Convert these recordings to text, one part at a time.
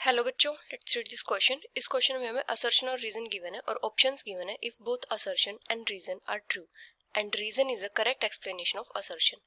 Hello बच्चों, let's read this question. इस question में हमें असर्शन और रीजन गिवन है और ऑप्शंस गिवन है if both assertion and reason are true and reason is a correct explanation of assertion.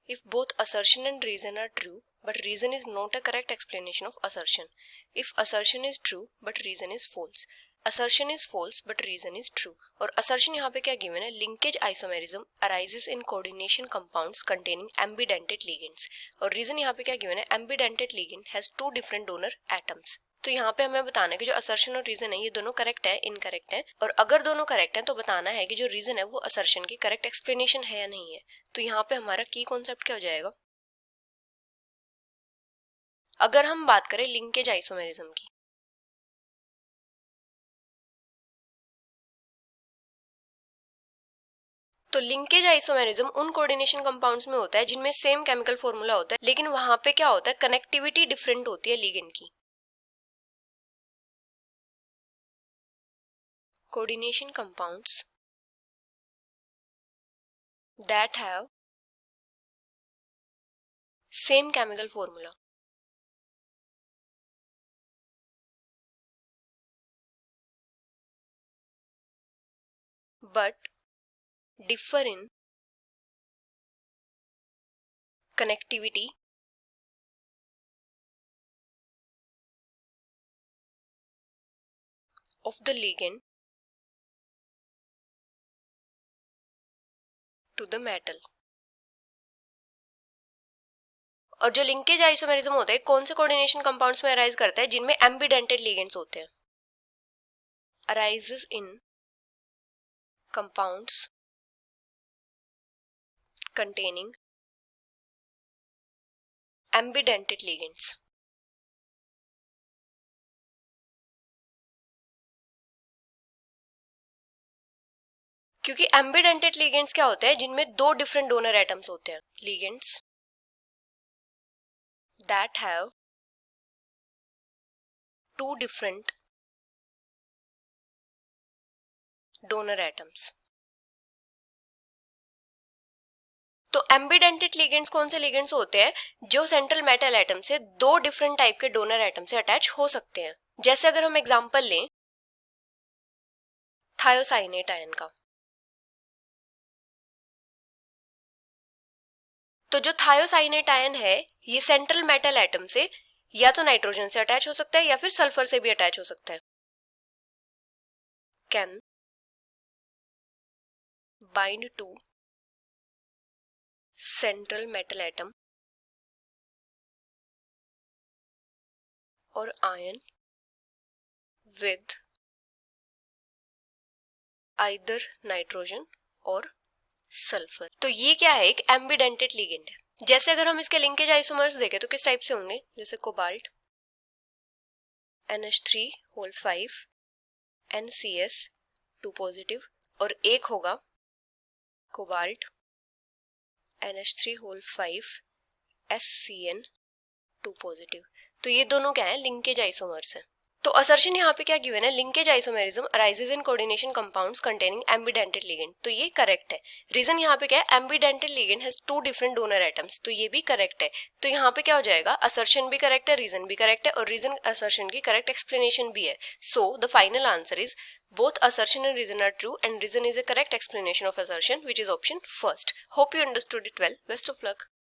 If both assertion and reason are true but reason is not a correct explanation of assertion. If assertion is true but reason is false. Assertion is false but reason is true. और assertion यहाँ पे क्या given है, linkage isomerism arises in coordination compounds containing ambidentate ligands. और reason यहाँ पे क्या given है, ambidentate ligand has two different donor atoms. तो यहाँ पे हमें बताना है कि जो असर्शन और रीजन है ये दोनों करेक्ट है, इनकरेक्ट है, और अगर दोनों करेक्ट है तो बताना है कि जो रीजन है वो असर्शन की करेक्ट एक्सप्लेनेशन है या नहीं है। तो यहाँ पे हमारा की कॉन्सेप्ट क्या हो जाएगा, अगर हम बात करें लिंकेज आइसोमेरिज्म की, तो लिंकेज आइसोमेरिज्म उन कोऑर्डिनेशन कंपाउंड्स में होता है जिनमें सेम केमिकल फॉर्मूला होता है, लेकिन वहां पे क्या होता है, कनेक्टिविटी डिफरेंट होती है लिगेंड की। Coordination compounds that have same chemical formula but differ in connectivity of the ligand to the metal। और जो लिंकेज आइसोमेरिज्म होता है कौन से कोऑर्डिनेशन कंपाउंड्स में अराइज करता है, जिनमें एम्बिडेंटेड लिगेंड्स होते हैं। अराइजेस इन कंपाउंड्स कंटेनिंग एम्बिडेंटेड लिगेंड्स। क्योंकि एम्बिडेंटेड लिगेंड्स क्या होते हैं, जिनमें दो डिफरेंट डोनर एटम्स होते हैं। Ligands that have two different donor atoms. तो एम्बिडेंटेड लिगेंड्स कौन से लिगेंड्स होते हैं, जो सेंट्रल मेटल एटम से दो डिफरेंट टाइप के डोनर एटम से अटैच हो सकते हैं। जैसे अगर हम एग्जांपल लें थायोसाइनेट आयन का, तो जो थायोसाइनेट आयन है ये सेंट्रल मेटल एटम से या तो नाइट्रोजन से अटैच हो सकता है या फिर सल्फर से भी अटैच हो सकता है। Can bind to central metal atom और आयन विद आइदर नाइट्रोजन और सल्फर। तो ये क्या है, एक एम्बिडेंटेड लिगेंड है। जैसे अगर हम इसके लिंकेज आइसोमर्स देखें तो किस टाइप से होंगे, जैसे कोबाल्ट NH3 NCS 2 पॉजिटिव, और एक होगा कोबाल्ट NH3 SCN 2 पॉजिटिव। तो ये दोनों क्या है, लिंकेज आइसोमर्स हैं। तो असर्शन यहाँ पे क्या गिवन है, linkage isomerism arises in coordination compounds containing ambidentate ligand. तो ये करेक्ट है। रीजन यहाँ पे क्या है, ambidentate ligand has two different donor atoms. तो ये भी करेक्ट है। तो यहाँ पे क्या हो जाएगा, असर्शन भी करेक्ट है, रीजन भी करेक्ट है, और रीजन असर्शन की करेक्ट एक्सप्लेनेशन भी है। So the final answer is both assertion and reason are true and reason is a correct explanation of assertion, which is option first. Hope you understood it well. Best of luck.